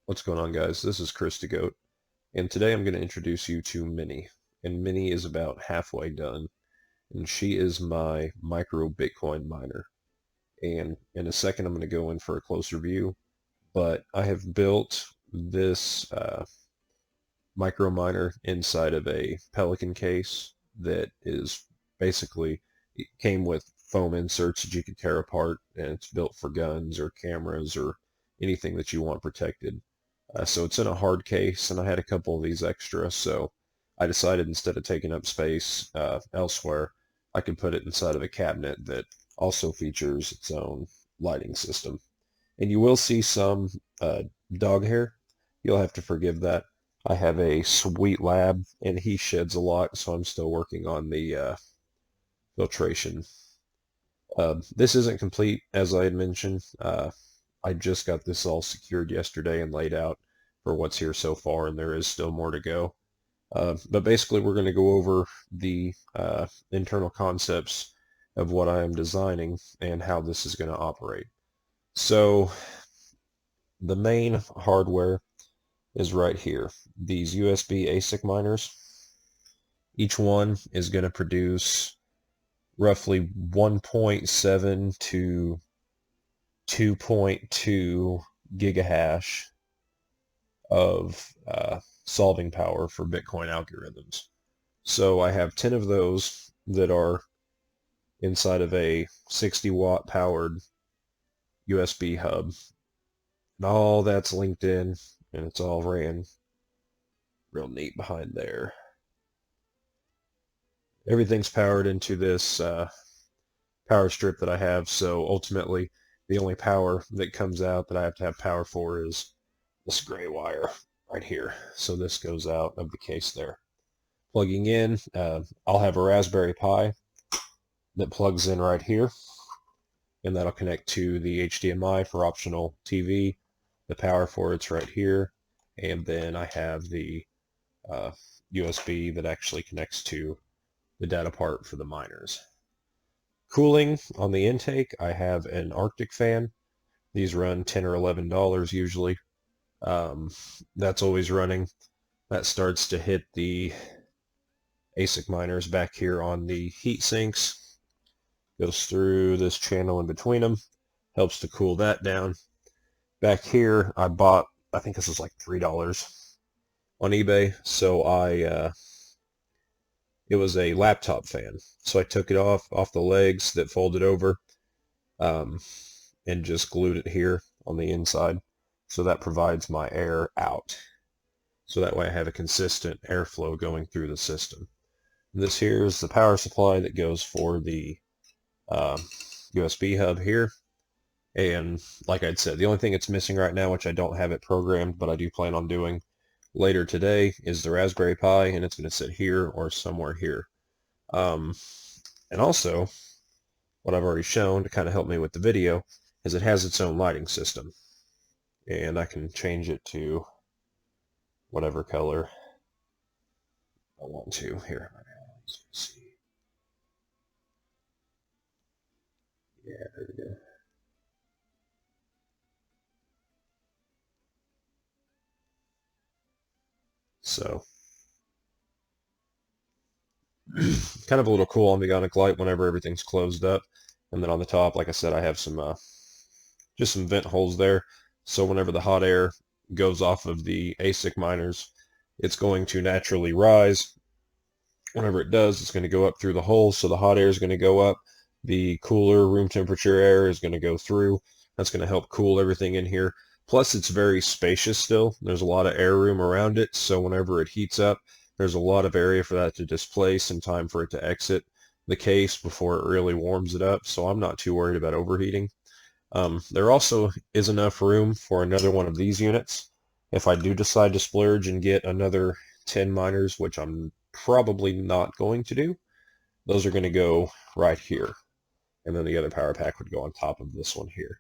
What's going on, guys? This is Chris the Goat, and today I'm going to introduce you to Minnie. And Minnie is about halfway done, and she is my micro Bitcoin miner. And in a second, I'm going to go in for a closer view, but I have built this micro miner inside of a Pelican case that is basically, it came with foam inserts that you could tear apart, and it's built for guns or cameras or anything that you want protected. So it's in a hard case, and I had a couple of these extra, so I decided instead of taking up space elsewhere, I could put it inside of a cabinet that also features its own lighting system. And you will see some dog hair. You'll have to forgive that. I have a sweet lab, and he sheds a lot, so I'm still working on the filtration. This isn't complete, as I had mentioned. I just got this all secured yesterday and laid out for what's here so far, and there is still more to go. But basically, we're going to go over the internal concepts of what I am designing and how this is going to operate. So the main hardware is right here. These USB ASIC miners. Each one is going to produce roughly 1.7 to 2.2 gigahash of solving power for Bitcoin algorithms. So I have 10 of those that are inside of a 60-watt powered USB hub. And all that's linked in, and it's all ran real neat behind there. Everything's powered into this power strip that I have, so ultimately the only power that comes out that I have to have power for is this gray wire right here. So this goes out of the case there. Plugging in, I'll have a Raspberry Pi that plugs in right here, and that'll connect to the HDMI for optional TV. The power for it's right here, and then I have the USB that actually connects to the data part for the miners. Cooling on the intake, I have an Arctic fan. These run $10 or $11 usually. That's always running. That starts to hit the ASIC miners back here on the heat sinks. Goes through this channel in between them. Helps to cool that down. Back here, I bought, I think this is like $3 on eBay. So it was a laptop fan. So I took it off the legs that folded over, and just glued it here on the inside. So that provides my air out. So that way I have a consistent airflow going through the system. This here is the power supply that goes for the USB hub here. And like I'd said, the only thing it's missing right now, which I don't have it programmed, but I do plan on doing later today, is the Raspberry Pi, and it's going to sit here or somewhere here. And also, what I've already shown to kind of help me with the video is it has its own lighting system. And I can change it to whatever color I want to. Here, let's see. Yeah, there we go. So, kind of a little cool ambient light whenever everything's closed up. And then on the top, like I said, I have some just some vent holes there. So whenever the hot air goes off of the ASIC miners, it's going to naturally rise. Whenever it does, it's going to go up through the holes, so the hot air is going to go up. The cooler room temperature air is going to go through. That's going to help cool everything in here. Plus, it's very spacious still. There's a lot of air room around it, so whenever it heats up, there's a lot of area for that to displace and time for it to exit the case before it really warms it up, so I'm not too worried about overheating. There also is enough room for another one of these units. If I do decide to splurge and get another 10 miners, which I'm probably not going to do, those are going to go right here. And then the other power pack would go on top of this one here.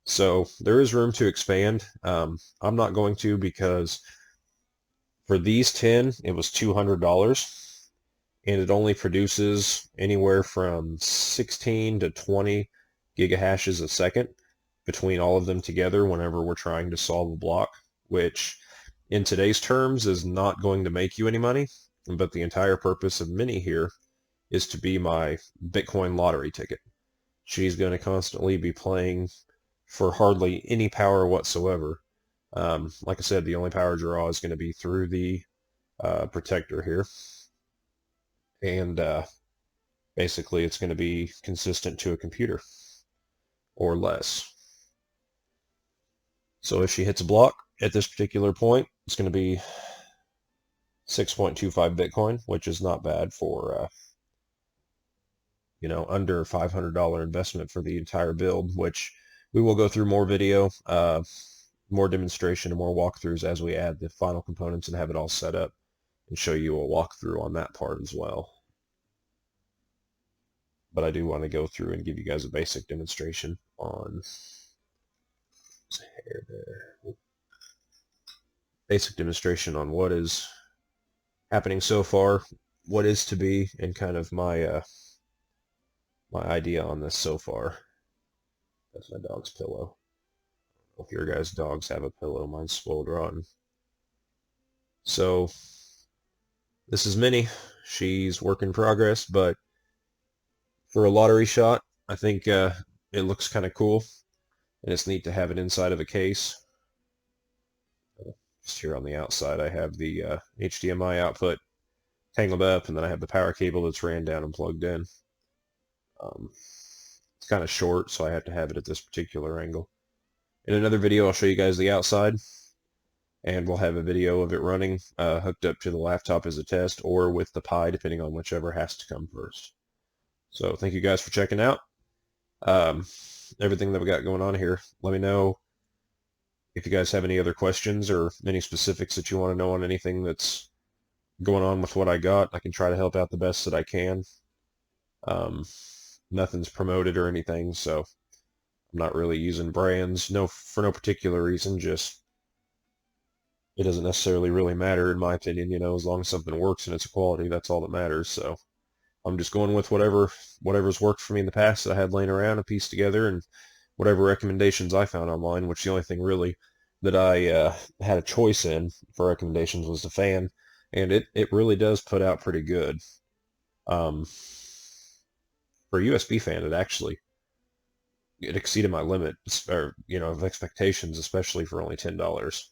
So there is room to expand. I'm not going to, because for these 10, it was $200, and it only produces anywhere from 16 to 20 gigahashes a second between all of them together whenever we're trying to solve a block. which in today's terms is not going to make you any money, but the entire purpose of Minnie here is to be my Bitcoin lottery ticket. She's going to constantly be playing for hardly any power whatsoever. Like I said, the only power draw is going to be through the protector here, and basically it's going to be consistent to a computer or less. So if she hits a block at this particular point, it's going to be 6.25 Bitcoin, which is not bad for under $500 investment for the entire build, which we will go through more video, more demonstration, and more walkthroughs as we add the final components and have it all set up, and show you a walkthrough on that part as well. But I do want to go through and give you guys a basic demonstration on what is happening so far, what is to be, and kind of my my idea on this so far. That's my dog's pillow. I don't know if your guys' dogs have a pillow. Mine's spoiled rotten. So this is Minnie. She's work in progress, but for a lottery shot, I think it looks kind of cool, and it's neat to have it inside of a case. Just here on the outside, I have the HDMI output tangled up, and then I have the power cable that's ran down and plugged in. It's kind of short, so I have to have it at this particular angle. In another video, I'll show you guys the outside, and we'll have a video of it running hooked up to the laptop as a test, or with the Pi, depending on whichever has to come first. So thank you guys for checking out everything that we got going on here. Let me know if you guys have any other questions or any specifics that you want to know on anything that's going on with what I got. I can try to help out the best that I can. Nothing's promoted or anything, so I'm not really using brands for no particular reason. Just it doesn't necessarily really matter in my opinion, as long as something works and it's a quality, that's all that matters. So I'm just going with whatever's worked for me in the past that I had laying around and pieced together, and whatever recommendations I found online, which the only thing really that I had a choice in for recommendations was the fan, and it really does put out pretty good. For a USB fan, it exceeded my limit, or of expectations, especially for only $10,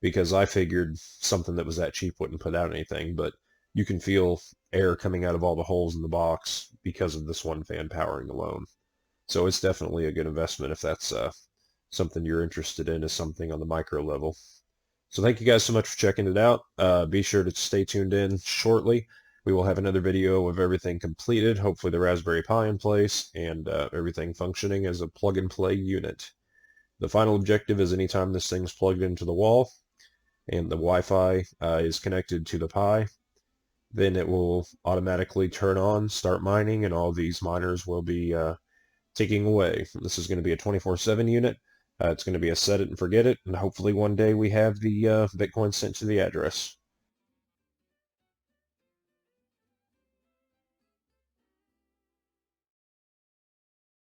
because I figured something that was that cheap wouldn't put out anything, but you can feel air coming out of all the holes in the box because of this one fan powering alone. So it's definitely a good investment if that's something you're interested in, as something on the micro level. So thank you guys so much for checking it out. Be sure to stay tuned in shortly. We will have another video of everything completed, hopefully the Raspberry Pi in place, and everything functioning as a plug-and-play unit. The final objective is anytime this thing's plugged into the wall and the Wi-Fi is connected to the Pi, then it will automatically turn on, start mining, and all these miners will be ticking away. This is going to be a 24/7 unit. It's going to be a set it and forget it, and hopefully one day we have the Bitcoin sent to the address.